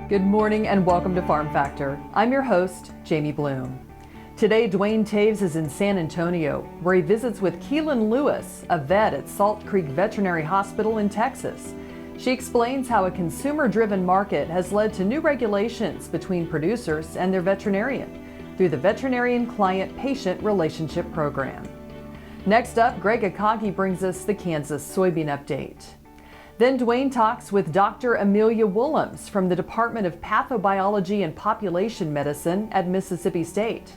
Good morning and welcome to Farm Factor. I'm your host, Jamie Bloom. Today, Duane Toews is in San Antonio, where he visits with Keelan Lewis, a vet at Salt Creek Veterinary Hospital in Texas. She explains how a consumer-driven market has led to new regulations between producers and their veterinarian through the Veterinarian Client Patient Relationship program. Next up, Greg Akagi brings us the Kansas soybean update. Then Duane talks with Doctor Amelia Woolums from the Department of Pathobiology and Population Medicine at Mississippi State.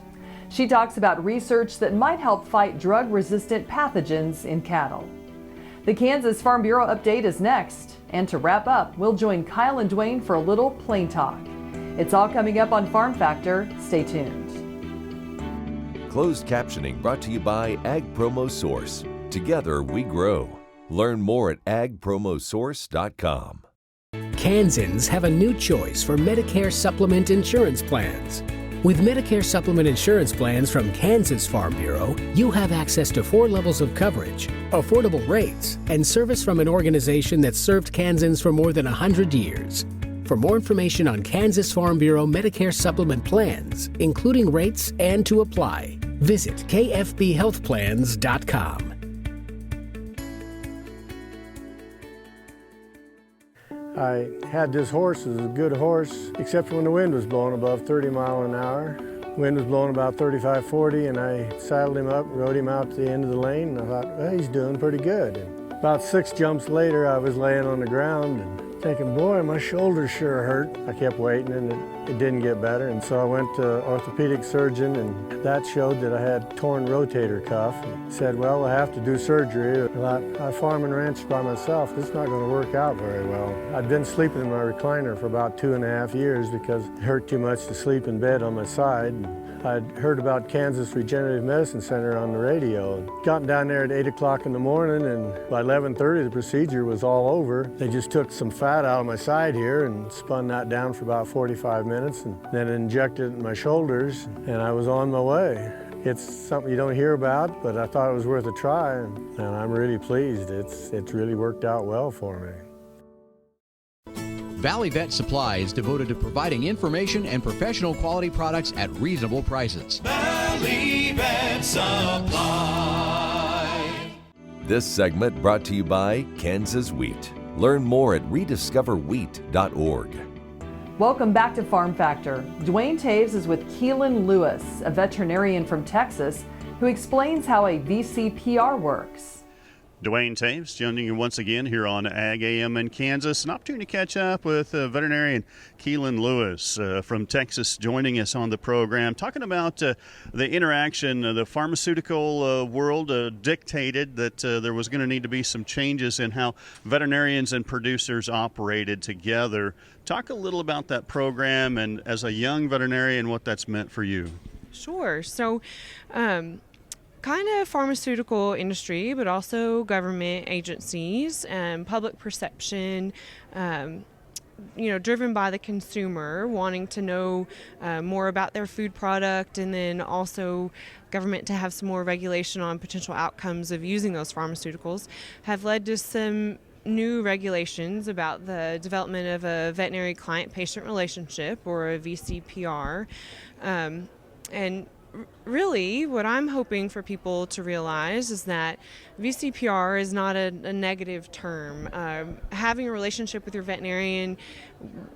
She talks about research that might help fight drug-resistant pathogens in cattle. The Kansas Farm Bureau update is next. And to wrap up, we'll join Kyle and Duane for a little plain talk. It's all coming up on Farm Factor. Stay tuned. Closed captioning brought to you by Ag Promo Source. Together we grow. Learn more at agpromosource.com. Kansans have a new choice for Medicare supplement insurance plans. With Medicare supplement insurance plans from Kansas Farm Bureau, you have access to 4 levels of coverage, affordable rates, and service from an organization that's served Kansans for more than 100 years. For more information on Kansas Farm Bureau Medicare supplement plans, including rates and to apply, visit kfbhealthplans.com. I had this horse. It was a good horse, except when the wind was blowing above 30 miles an hour. The wind was blowing about 35, 40, and I saddled him up, rode him out to the end of the lane, and I thought, well, he's doing pretty good. And about 6 jumps later, I was laying on the ground and thinking, boy, my shoulders sure hurt. I kept waiting, and it didn't get better, and so I went to orthopedic surgeon, and that showed that I had torn rotator cuff. He said, well, I have to do surgery. I thought, I farm and ranch by myself. This is not going to work out very well. I'd been sleeping in my recliner for about 2.5 years because it hurt too much to sleep in bed on my side. I'd heard about Kansas Regenerative Medicine Center on the radio. Gotten down there at 8 o'clock in the morning, and by 11:30 the procedure was all over. They just took some fat out of my side here and spun that down for about 45 minutes and then injected it in my shoulders, and I was on my way. It's something you don't hear about, but I thought it was worth a try, and I'm really pleased. It's really worked out well for me. Valley Vet Supply is devoted to providing information and professional quality products at reasonable prices. Valley Vet Supply. This segment brought to you by Kansas Wheat. Learn more at rediscoverwheat.org. Welcome back to Farm Factor. Duane Toews is with Keelan Lewis, a veterinarian from Texas, who explains how a VCPR works. Duane Toews joining you once again here on Ag AM in Kansas. An opportunity to catch up with veterinarian Keelan Lewis from Texas joining us on the program, talking about the interaction. The pharmaceutical world dictated that there was going to need to be some changes in how veterinarians and producers operated together. Talk a little about that program and as a young veterinarian, what that's meant for you. Sure. So, kind of pharmaceutical industry, but also government agencies and public perception, driven by the consumer wanting to know more about their food product, and then also government to have some more regulation on potential outcomes of using those pharmaceuticals, have led to some new regulations about the development of a veterinary client patient relationship, or a VCPR, and really, what I'm hoping for people to realize is that VCPR is not a negative term. Having a relationship with your veterinarian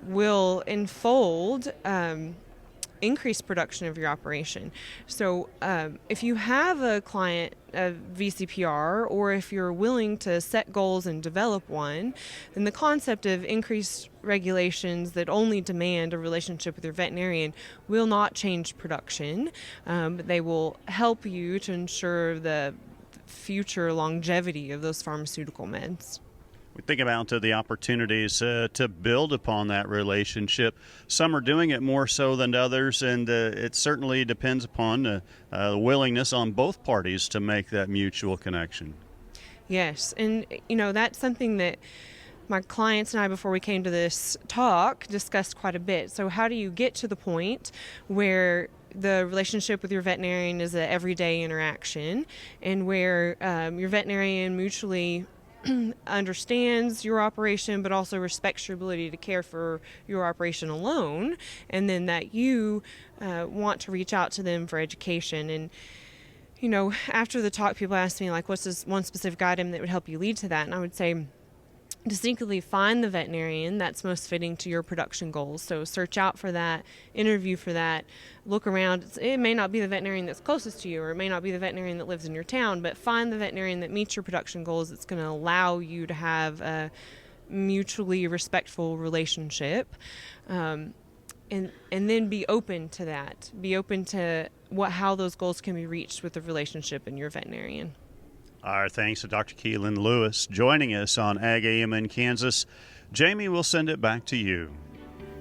will enfold increased production of your operation. So if you have a client, a VCPR, or if you're willing to set goals and develop one, then the concept of increased regulations that only demand a relationship with your veterinarian will not change production, but they will help you to ensure the future longevity of those pharmaceutical meds. We think about the opportunities to build upon that relationship. Some are doing it more so than others, and it certainly depends upon the willingness on both parties to make that mutual connection. Yes, and that's something that my clients and I, before we came to this talk, discussed quite a bit. So how do you get to the point where the relationship with your veterinarian is an everyday interaction, and where your veterinarian mutually understands your operation, but also respects your ability to care for your operation alone, and then that you want to reach out to them for education. And after the talk, people ask me, like, what's this one specific item that would help you lead to that? And I would say, distinctly find the veterinarian that's most fitting to your production goals. So search out for that, interview for that, look around. It may not be the veterinarian that's closest to you, or it may not be the veterinarian that lives in your town, but find the veterinarian that meets your production goals. It's going to allow you to have a mutually respectful relationship. And then be open to that. Be open to how those goals can be reached with the relationship and your veterinarian. Our thanks to Dr. Keelan Lewis joining us on Ag AM in Kansas. Jamie, we'll send it back to you.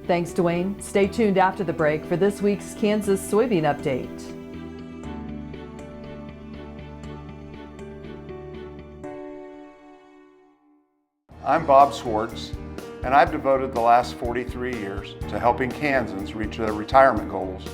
Thanks, Duane. Stay tuned after the break for this week's Kansas Soybean Update. I'm Bob Swartz, and I've devoted the last 43 years to helping Kansans reach their retirement goals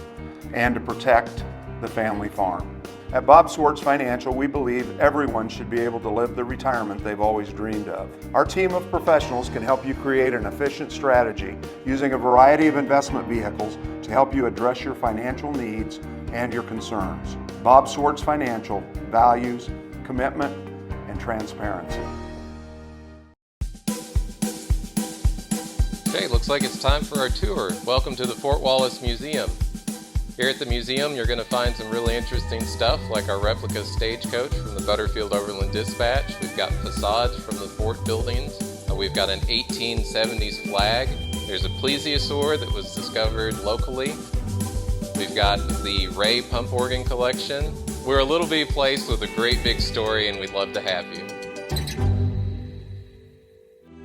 and to protect the family farm. At Bob Swartz Financial, we believe everyone should be able to live the retirement they've always dreamed of. Our team of professionals can help you create an efficient strategy using a variety of investment vehicles to help you address your financial needs and your concerns. Bob Swartz Financial values commitment and transparency. Okay, looks like it's time for our tour. Welcome to the Fort Wallace Museum. Here at the museum, you're going to find some really interesting stuff, like our replica stagecoach from the Butterfield Overland Dispatch. We've got facades from the fort buildings. We've got an 1870s flag. There's a plesiosaur that was discovered locally. We've got the Ray pump organ collection. We're a little bitty place with a great big story, and we'd love to have you.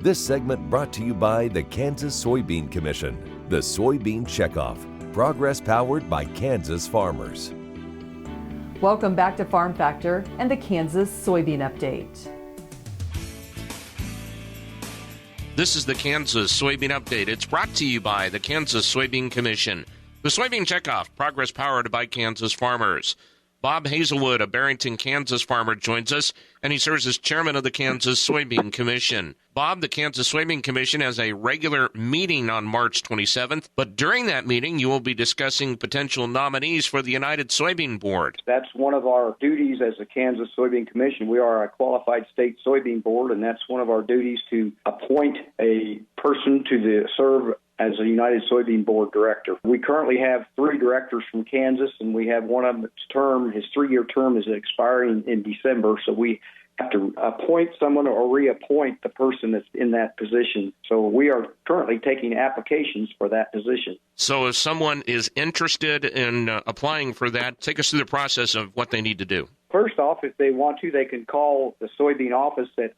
This segment brought to you by the Kansas Soybean Commission, the Soybean Checkoff. Progress powered by Kansas farmers. Welcome back to Farm Factor and the Kansas Soybean Update. This is the Kansas Soybean Update. It's brought to you by the Kansas Soybean Commission. The Soybean Checkoff, progress powered by Kansas farmers. Bob Hazelwood, a Barrington, Kansas farmer, joins us, and he serves as chairman of the Kansas Soybean Commission. Bob, the Kansas Soybean Commission has a regular meeting on March 27th, but during that meeting, you will be discussing potential nominees for the United Soybean Board. That's one of our duties as the Kansas Soybean Commission. We are a qualified state soybean board, and that's one of our duties to appoint a person to serve as a United Soybean Board director. We currently have 3 directors from Kansas, and we have one of his 3-year term is expiring in December, so we have to appoint someone or reappoint the person that's in that position. So we are currently taking applications for that position. So if someone is interested in applying for that, take us through the process of what they need to do. First off, if they want to, they can call the soybean office at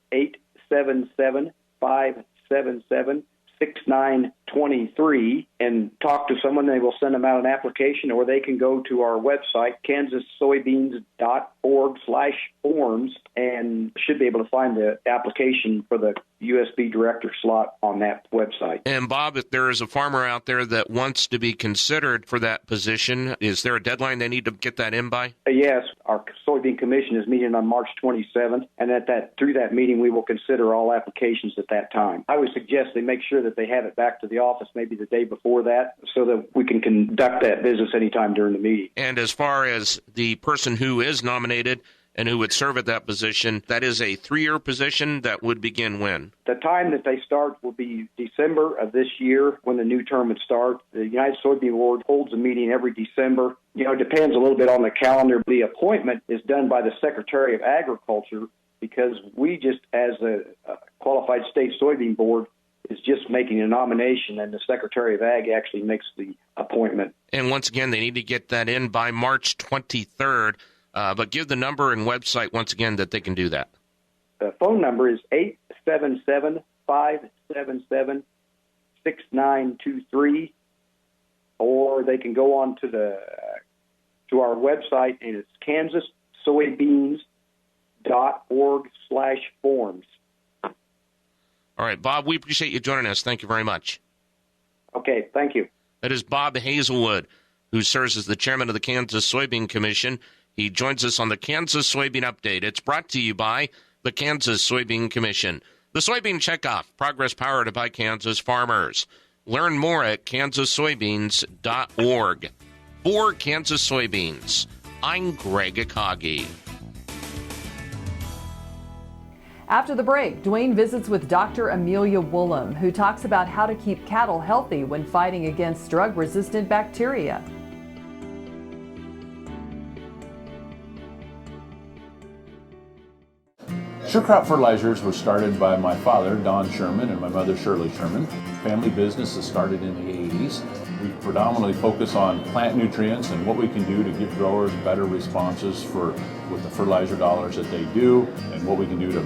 877-577-6923 and talk to someone. They will send them out an application, or they can go to our website, kansassoybeans.org/forms, and should be able to find the application for the USB director slot on that website. And Bob, if there is a farmer out there that wants to be considered for that position, is there a deadline they need to get that in by? Yes, our Soybean Commission is meeting on March 27th, and through that meeting we will consider all applications at that time. I would suggest they make sure that they have it back to the office maybe the day before that, so that we can conduct that business anytime during the meeting. And as far as the person who is nominated and who would serve at that position, that is a 3-year position that would begin when? The time that they start will be December of this year when the new term would start. The United Soybean Board holds a meeting every December. It depends a little bit on the calendar. The appointment is done by the Secretary of Agriculture, because we just, as a qualified state soybean board, is just making a nomination, and the Secretary of Ag actually makes the appointment. And once again, they need to get that in by March 23rd. But give the number and website once again that they can do that. The phone number is 877-577-6923, or they can go on to our website, and it's kansassoybeans.org/forms. All right, Bob, we appreciate you joining us. Thank you very much. Okay, thank you. That is Bob Hazelwood, who serves as the chairman of the Kansas Soybean Commission. He joins us on the Kansas Soybean Update. It's brought to you by the Kansas Soybean Commission. The Soybean Checkoff, progress powered by Kansas farmers. Learn more at kansassoybeans.org. For Kansas Soybeans, I'm Greg Akagi. After the break, Duane visits with Doctor Amelia Woolums, who talks about how to keep cattle healthy when fighting against drug-resistant bacteria. Sure Crop Fertilizers was started by my father, Don Sherman, and my mother, Shirley Sherman. Family business has started in the 80s. We predominantly focus on plant nutrients and what we can do to give growers better responses with the fertilizer dollars that they do, and what we can do to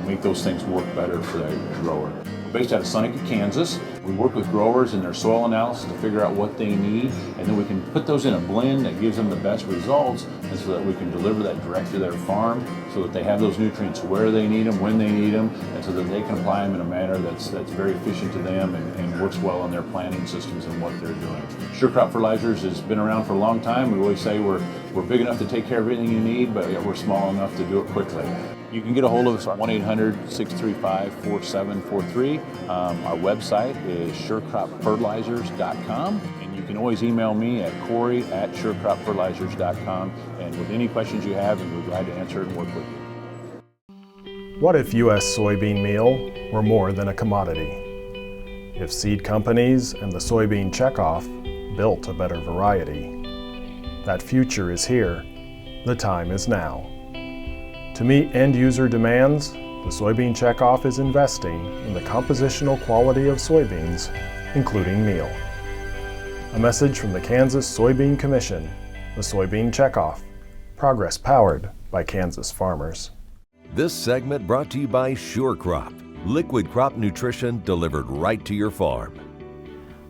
make those things work better for the grower. We're based out of Seneca, Kansas. We work with growers in their soil analysis to figure out what they need, and then we can put those in a blend that gives them the best results, and so that we can deliver that direct to their farm so that they have those nutrients where they need them, when they need them, and so that they can apply them in a manner that's very efficient to them and works well on their planting systems and what they're doing. Sure Crop Fertilizers has been around for a long time. We always say we're big enough to take care of everything you need, but we're small enough to do it quickly. You can get a hold of us at 1-800-635-4743. Our website is surecropfertilizers.com, and you can always email me at corey@surecropfertilizers.com, and with any questions you have, we're glad to answer and work with you. What if U.S. soybean meal were more than a commodity? If seed companies and the soybean checkoff built a better variety? That future is here. The time is now. To meet end-user demands, the Soybean Checkoff is investing in the compositional quality of soybeans, including meal. A message from the Kansas Soybean Commission, the Soybean Checkoff, progress powered by Kansas farmers. This segment brought to you by Sure Crop, liquid crop nutrition delivered right to your farm.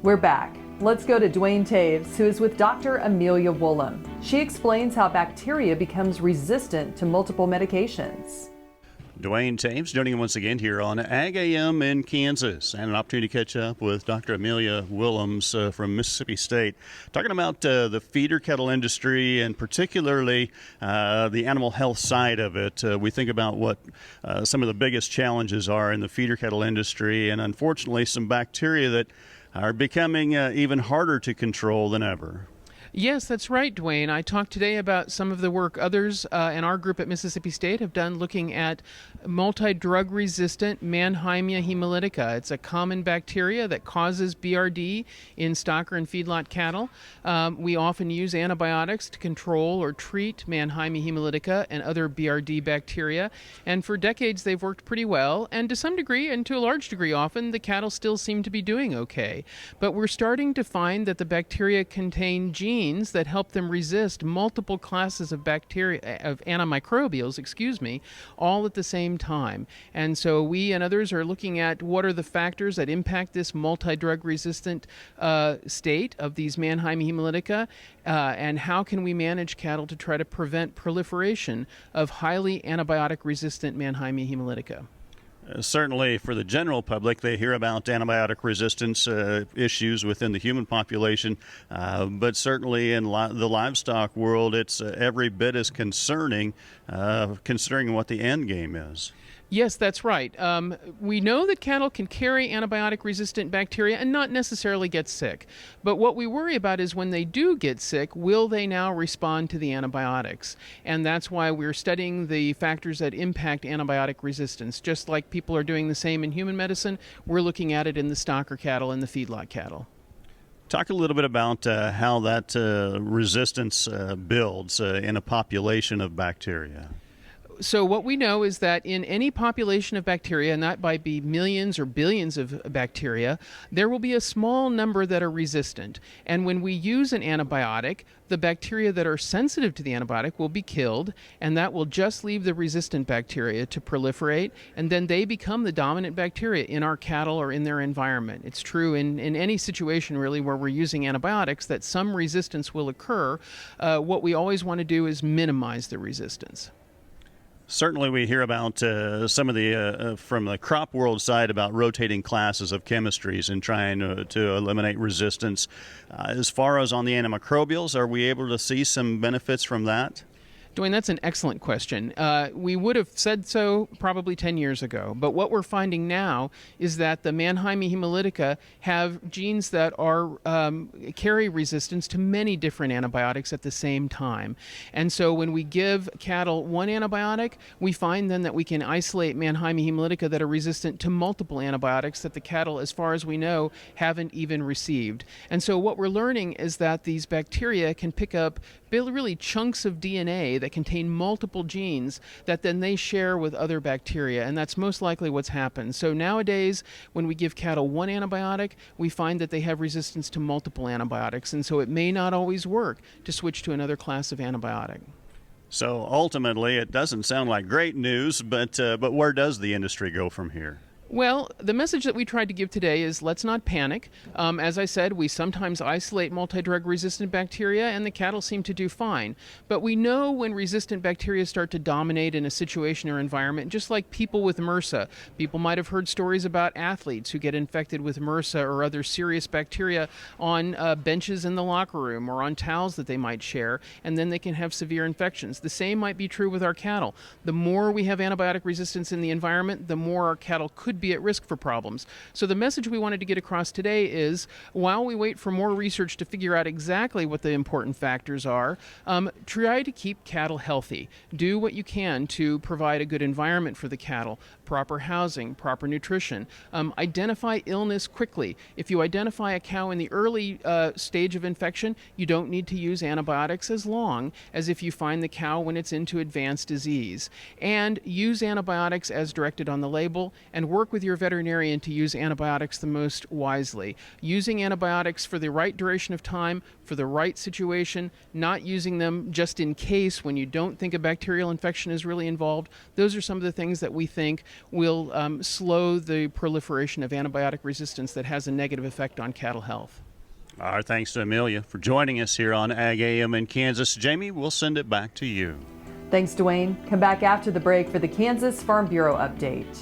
We're back. Let's go to Duane Toews, who is with Dr. Amelia Woolums. She explains how bacteria becomes resistant to multiple medications. Duane Toews joining us once again here on Ag AM in Kansas, and an opportunity to catch up with Dr. Amelia Woolums from Mississippi State, talking about the feeder cattle industry and particularly the animal health side of it. We think about what some of the biggest challenges are in the feeder cattle industry, and unfortunately some bacteria that are becoming even harder to control than ever. Yes, that's right, Duane. I talked today about some of the work others in our group at Mississippi State have done looking at multi-drug resistant Mannheimia hemolytica. It's a common bacteria that causes BRD in stocker and feedlot cattle. We often use antibiotics to control or treat Mannheimia hemolytica and other BRD bacteria. And for decades, they've worked pretty well. And to some degree, and to a large degree often, the cattle still seem to be doing okay. But we're starting to find that the bacteria contain genes that help them resist multiple classes of bacteria, of antimicrobials, all at the same time. And so we and others are looking at what are the factors that impact this multi-drug resistant state of these Mannheimia hemolytica, and how can we manage cattle to try to prevent proliferation of highly antibiotic resistant Mannheimia hemolytica. Certainly for the general public, they hear about antibiotic resistance issues within the human population, but certainly in the livestock world, it's every bit as concerning, considering what the end game is. Yes, that's right. We know that cattle can carry antibiotic-resistant bacteria and not necessarily get sick. But what we worry about is when they do get sick, will they now respond to the antibiotics? And that's why we're studying the factors that impact antibiotic resistance. Just like people are doing the same in human medicine, we're looking at it in the stocker cattle and the feedlot cattle. Talk a little bit about how that resistance builds in a population of bacteria. So what we know is that in any population of bacteria, and that might be millions or billions of bacteria, there will be a small number that are resistant. And when we use an antibiotic, the bacteria that are sensitive to the antibiotic will be killed, and that will just leave the resistant bacteria to proliferate, and then they become the dominant bacteria in our cattle or in their environment. It's true in any situation really where we're using antibiotics that some resistance will occur. What we always want to do is minimize the resistance. Certainly we hear about some of the, from the crop world side, about rotating classes of chemistries and trying to eliminate resistance. As far as on the antimicrobials, are we able to see some benefits from that? Duane, that's an excellent question. We would have said so probably 10 years ago, but what we're finding now is that the Mannheimia hemolytica have genes that are carry resistance to many different antibiotics at the same time. And so when we give cattle one antibiotic, we find then that we can isolate Mannheimia hemolytica that are resistant to multiple antibiotics that the cattle, as far as we know, haven't even received. And so what we're learning is that these bacteria can pick up really chunks of DNA that contain multiple genes that then they share with other bacteria, and that's most likely what's happened. So nowadays, when we give cattle one antibiotic, we find that they have resistance to multiple antibiotics, and so it may not always work to switch to another class of antibiotic. So ultimately, it doesn't sound like great news, but where does the industry go from here? Well, the message that we tried to give today is let's not panic. As I said, we sometimes isolate multi-drug resistant bacteria and the cattle seem to do fine. But we know when resistant bacteria start to dominate in a situation or environment, just like people with MRSA. People might have heard stories about athletes who get infected with MRSA or other serious bacteria on benches in the locker room or on towels that they might share, and then they can have severe infections. The same might be true with our cattle. The more we have antibiotic resistance in the environment, the more our cattle could be at risk for problems. So the message we wanted to get across today is, while we wait for more research to figure out exactly what the important factors are, try to keep cattle healthy. Do what you can to provide a good environment for the cattle, proper housing, proper nutrition. Identify illness quickly. If you identify a cow in the early stage of infection, you don't need to use antibiotics as long as if you find the cow when it's into advanced disease. And use antibiotics as directed on the label, and work with your veterinarian to use antibiotics the most wisely. Using antibiotics for the right duration of time, for the right situation, not using them just in case when you don't think a bacterial infection is really involved. Those are some of the things that we think will slow the proliferation of antibiotic resistance that has a negative effect on cattle health. Our thanks to Amelia for joining us here on Ag AM in Kansas. Jamie, we'll send it back to you. Thanks, Duane. Come back after the break for the Kansas Farm Bureau update.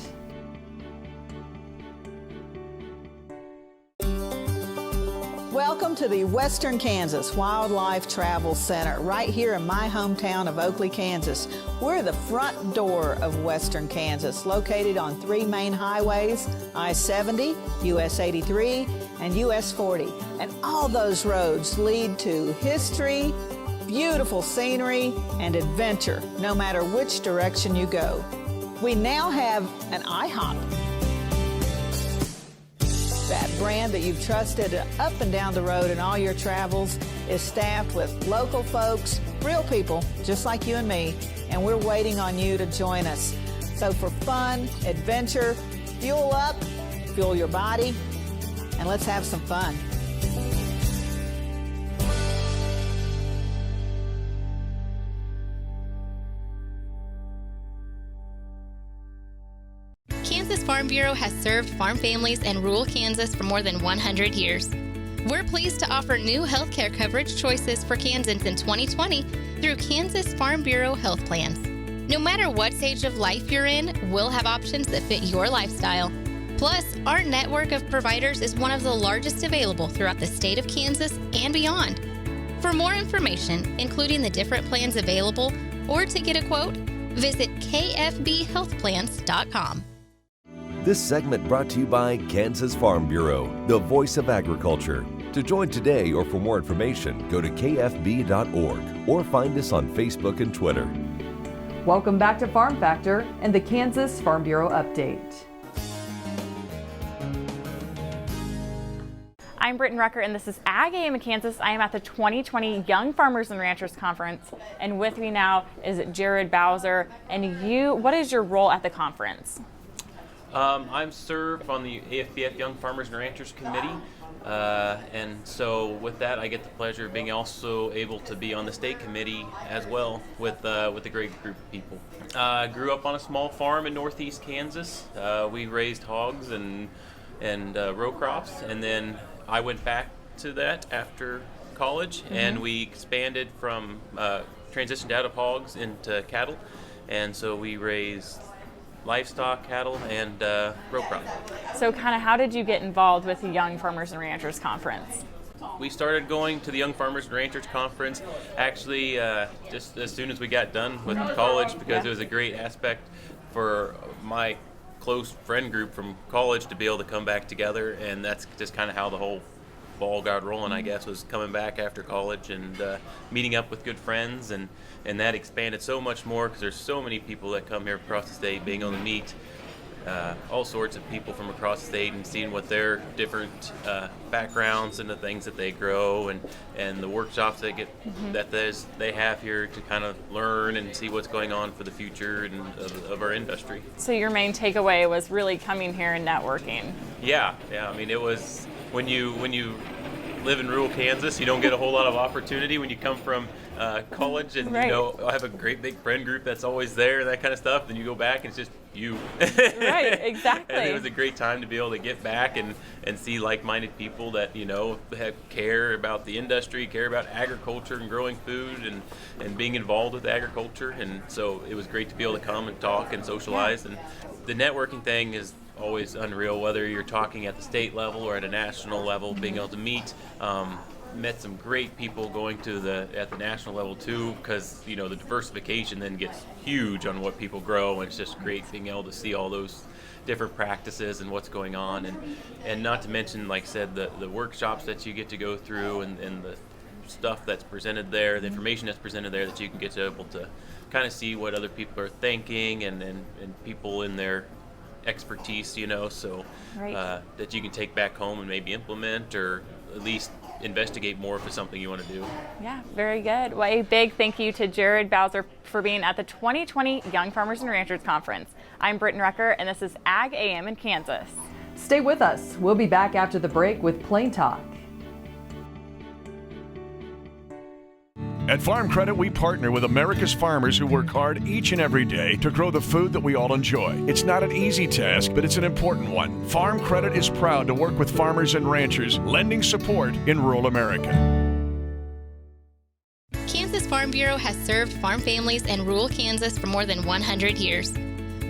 Welcome to the Western Kansas Wildlife Travel Center, right here in my hometown of Oakley, Kansas. We're the front door of Western Kansas, located on 3 main highways, I-70, US 83, and US 40. And all those roads lead to history, beautiful scenery, and adventure, no matter which direction you go. We now have an IHOP. That brand that you've trusted up and down the road in all your travels is staffed with local folks, real people just like you and me, and we're waiting on you to join us. So for fun, adventure, fuel up, fuel your body, and let's have some fun. Kansas Farm Bureau has served farm families in rural Kansas for more than 100 years. We're pleased to offer new healthcare coverage choices for Kansans in 2020 through Kansas Farm Bureau Health Plans. No matter what stage of life you're in, we'll have options that fit your lifestyle. Plus, our network of providers is one of the largest available throughout the state of Kansas and beyond. For more information, including the different plans available, or to get a quote, visit kfbhealthplans.com. This segment brought to you by Kansas Farm Bureau, the voice of agriculture. To join today or for more information, go to kfb.org or find us on Facebook and Twitter. Welcome back to Farm Factor and the Kansas Farm Bureau update. I'm Britton Rucker, and this is Ag AM in Kansas. I am at the 2020 Young Farmers and Ranchers Conference, and with me now is Jared Bowser. And what is your role at the conference? I'm served on the AFBF Young Farmers and Ranchers Committee, and so with that I get the pleasure of being also able to be on the state committee as well with a great group of people. I grew up on a small farm in northeast Kansas. We raised hogs and row crops, and then I went back to that after college, and we expanded from transitioned out of hogs into cattle, and so we raised livestock, cattle, and row crop. So kind of how did you get involved with the Young Farmers and Ranchers Conference? we started going to the Young Farmers and Ranchers Conference actually just as soon as we got done with college, because it was a great aspect for my close friend group from college to be able to come back together, and that's just kind of how the whole ball got rolling, I guess, was coming back after college and meeting up with good friends, and that expanded so much more because there's so many people that come here across the state, being able to meet all sorts of people from across the state and seeing what their different backgrounds and the things that they grow, and the workshops they get that they have here to kind of learn and see what's going on for the future and of our industry. So your main takeaway was really coming here and networking. Yeah. I mean, it was when you live in rural Kansas, you don't get a whole lot of opportunity when you come from college, and right. I have a great big friend group that's always there and that kind of stuff. Then you go back and it's just you. Right, exactly. And it was a great time to be able to get back and see like-minded people that care about the industry, care about agriculture and growing food and being involved with agriculture. And so it was great to be able to come and talk and socialize. And the networking thing is always unreal, whether you're talking at the state level or at a national level, being able to meet. Met some great people going at the national level too, because the diversification then gets huge on what people grow, and it's just great being able to see all those different practices and what's going on, and not to mention, like I said, the workshops that you get to go through and the stuff that's presented there, the information that's presented there, that you can get to able to kind of see what other people are thinking and people in their expertise, so right. that you can take back home and maybe implement, or at least investigate more if it's something you want to do. Yeah, very good. Well, a big thank you to Jared Bowser for being at the 2020 Young Farmers and Ranchers Conference. I'm Britton Rucker, and this is Ag AM in Kansas. Stay with us. We'll be back after the break with Plain Talk. At Farm Credit, we partner with America's farmers who work hard each and every day to grow the food that we all enjoy. It's not an easy task, but it's an important one. Farm Credit is proud to work with farmers and ranchers, lending support in rural America. Kansas Farm Bureau has served farm families in rural Kansas for more than 100 years.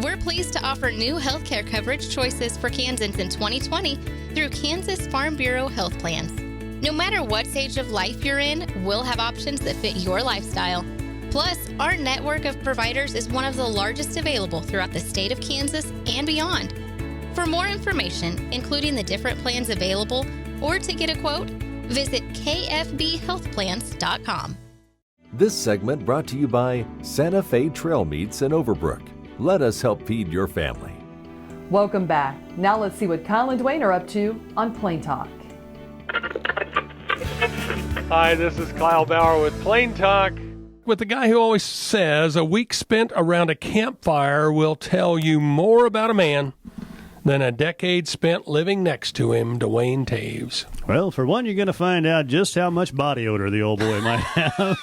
We're pleased to offer new health care coverage choices for Kansans in 2020 through Kansas Farm Bureau Health Plans. No matter what stage of life you're in, we'll have options that fit your lifestyle. Plus, our network of providers is one of the largest available throughout the state of Kansas and beyond. For more information, including the different plans available, or to get a quote, visit kfbhealthplans.com. This segment brought to you by Santa Fe Trail Meats in Overbrook. Let us help feed your family. Welcome back. Now let's see what Kyle and Duane are up to on Plain Talk. Hi, this is Kyle Bauer with Plain Talk. With the guy who always says a week spent around a campfire will tell you more about a man than a decade spent living next to him, Duane Toews. Well, for one, you're going to find out just how much body odor the old boy might have.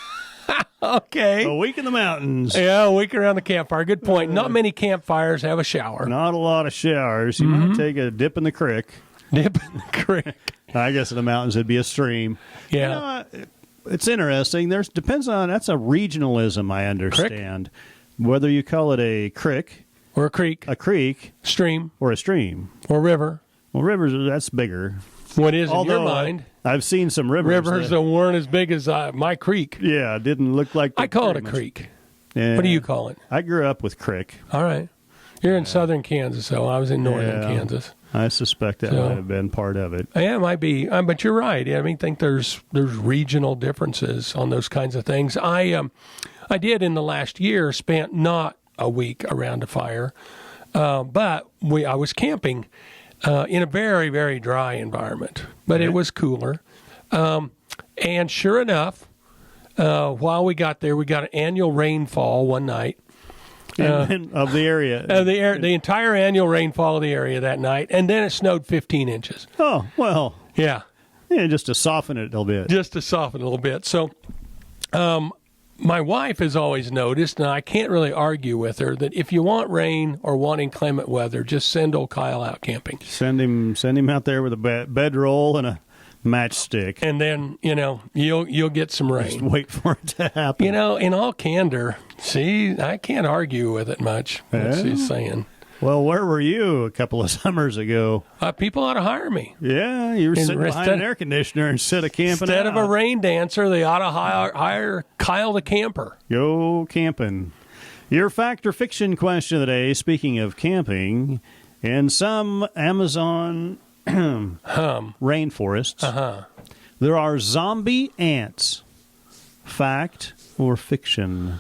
Okay. A week in the mountains. Yeah, a week around the campfire. Good point. Not many campfires have a shower. Not a lot of showers. You might take a dip in the creek. Dip in the creek. I guess in the mountains it'd be a stream. Yeah. It's interesting. That's a regionalism, I understand. Crick? Whether you call it a crick. Or a creek. Stream. Or a stream. Or river. Well, rivers, that's bigger. What is in your mind? I've seen some rivers. Rivers that weren't as big as my creek. Yeah, it didn't look like... I call it a creek. Yeah. What do you call it? I grew up with crick. All right. You're in southern Kansas, so I was in northern Kansas. I suspect that might have been part of it. Yeah, it might be. But you're right. I think there's regional differences on those kinds of things. I did in the last year spent not a week around a fire, but I was camping in a very, very dry environment. But it was cooler. And sure enough, while we got there, we got an annual rainfall one night. Of the area. The entire annual rainfall of the area that night, and then it snowed 15 inches. Oh, well. Yeah. Yeah, just to soften it a little bit. So my wife has always noticed, and I can't really argue with her, that if you want rain or want inclement weather, just send old Kyle out camping. Send him out there with a bedroll and a matchstick. And then, you'll get some rain. Just wait for it to happen. In all candor, see, I can't argue with it much. What she's saying. Well, where were you a couple of summers ago? People ought to hire me. Yeah, you were sitting behind an air conditioner instead of camping Instead out. of a rain dancer, they ought to hire Kyle the camper. Go camping. Your fact or fiction question of the day, speaking of camping, in some Amazon rainforests, there are zombie ants. Fact or fiction?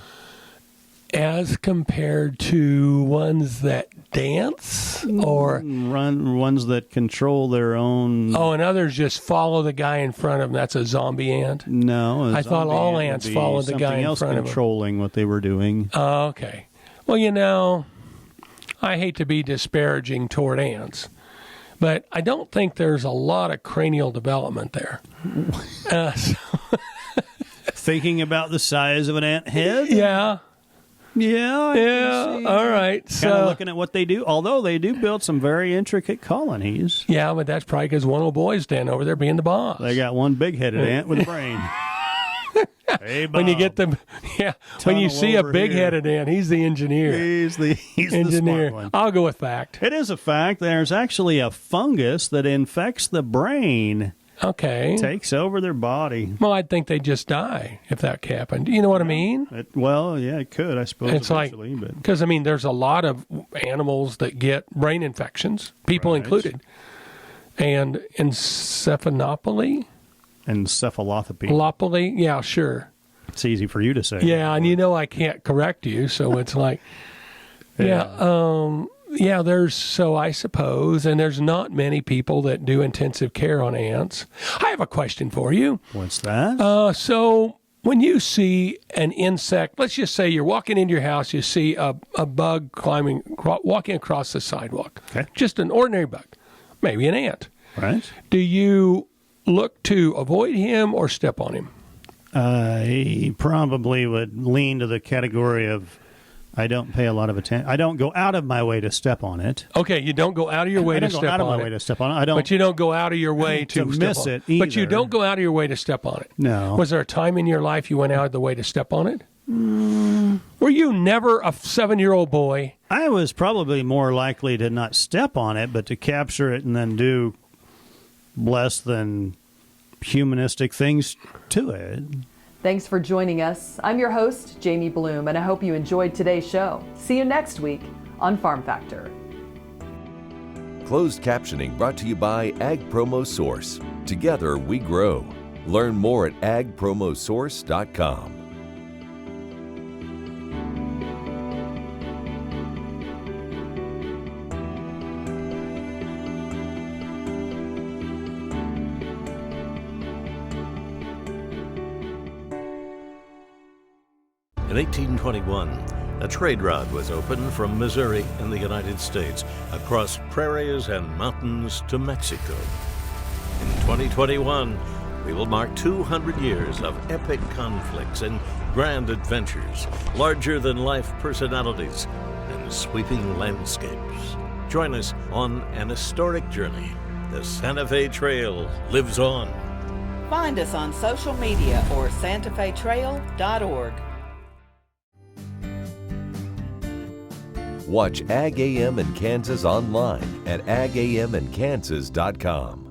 As compared to ones that dance or ones that control their own. Oh, and others just follow the guy in front of them. That's a zombie ant? No. I thought all ants followed the guy in front of them. Controlling what they were doing. Oh, okay. Well, I hate to be disparaging toward ants, but I don't think there's a lot of cranial development there. Thinking about the size of an ant head? Yeah. Yeah. All right. Kind of looking at what they do, although they do build some very intricate colonies. Yeah, but that's probably because one old boy's standing over there being the boss. They got one big-headed ant with a brain. Hey, Bob. When you get them, when you see a big-headed ant, he's the engineer. He's the engineer. smart one. I'll go with fact. It is a fact. There's actually a fungus that infects the brain. Okay. Takes over their body. Well, I'd think they'd just die if that happened. You know what I mean? It could, I suppose, it's eventually. Because, there's a lot of animals that get brain infections, people included. And encephalopathy? Encephalopathy. Yeah, sure. It's easy for you to say. Yeah, and I can't correct you, so it's like, I suppose, and there's not many people that do intensive care on ants. I have a question for you. What's that? So when you see an insect, let's just say you're walking into your house, you see a bug walking across the sidewalk. Okay. Just an ordinary bug, maybe an ant. Right. Do you look to avoid him or step on him? He probably would lean to the category of I don't pay a lot of attention. I don't go out of my way to step on it. Okay, you don't go out of your way to step on it. I don't go out of my way to step on it. I don't. But you don't go out of your way to miss it either. But you don't go out of your way to step on it. No. Was there a time in your life you went out of the way to step on it? Were you never a 7-year-old boy? I was probably more likely to not step on it, but to capture it and then do less than humanistic things to it. Thanks for joining us. I'm your host, Jamie Bloom, and I hope you enjoyed today's show. See you next week on Farm Factor. Closed captioning brought to you by Ag Promo Source. Together we grow. Learn more at agpromosource.com. In 1821, a trade route was opened from Missouri in the United States across prairies and mountains to Mexico. In 2021, we will mark 200 years of epic conflicts and grand adventures, larger-than-life personalities, and sweeping landscapes. Join us on an historic journey. The Santa Fe Trail lives on. Find us on social media or santafetrail.org. Watch Ag AM in Kansas online at agamandkansas.com.